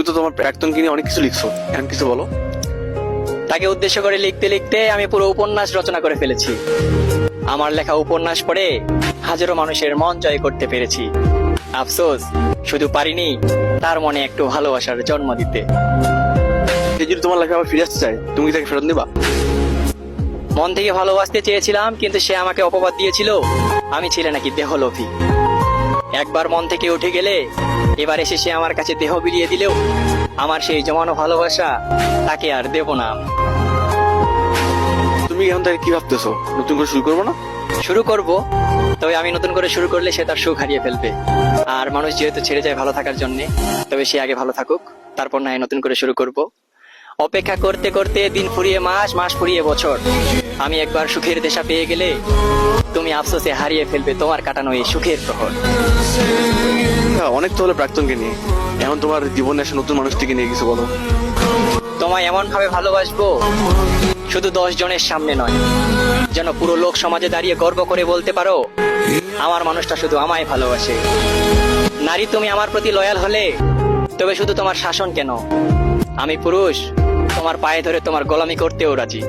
তুমি তো তোমার প্রাক্তনকে নিয়ে অনেক কিছু লিখছো, এখন কিছু বলো। তাকে উদ্দেশ্য করে লিখতে লিখতে আমি পুরো উপন্যাস রচনা করে ফেলেছি। আমার লেখা উপন্যাস পড়ে হাজারো মানুষের মন জয় করতে পেরেছি। আফসোস, শুধু পারিনি তার মনে একটু ভালোবাসার জন্ম দিতে। সে যদি তোমার লেখা আবার ফিরে আসতে চায়, তুমি কি তাকে ফেরত দিবা? মন থেকে ভালোবাসতে চেয়েছিলাম, কিন্তু সে আমাকে অপবাদ দিয়েছিল আমি ছিলে নাকি দেহলোভী। একবার মন থেকে উঠে গেলে এবার এসে সে আমার কাছে দেহ বিলিয়ে দিলেও আমার সেই জমানো ভালোবাসা তাকে আর দেব না। তুমি এখন তাকে কি ভাবতেছো, নতুন করে শুরু করবো না? শুরু করব, তবে আমি নতুন করে শুরু করলে সে তার সুখ হারিয়ে ফেলবে। আর মানুষ যেহেতু ছেড়ে যায় ভালো থাকার জন্য, তবে সে আগে ভালো থাকুক, তারপর না হয় নতুন করে শুরু করব। অপেক্ষা করতে করতে দিন ফুরিয়ে মাস, মাস ফুরিয়ে বছর। আমি একবার সুখের দেশা পেয়ে গেলে তুমি আফসোসে হারিয়ে ফেলবে তোমার কাটানো এই সুখের প্রহর। অনেক তো হলো প্রাক্তনকে নিয়ে, এখন তোমার জীবনে আসে নতুন মানুষটিকে নিয়ে কিছু বলো। তোমায় এমন ভাবে ভালোবাসবো, শুধু 10 জনের সামনে নয়, যেন পুরো লোক সমাজে দাঁড়িয়ে গর্ব করে বলতে পারো আমার মানুষটা শুধু আমায় ভালোবাসে। নারী, তুমি আমার প্রতি লয়াল হলে তবে শুধু তোমার শাসন কেন, আমি পুরুষ তোমার পায়ে ধরে তোমার গোলামি করতেও রাজি।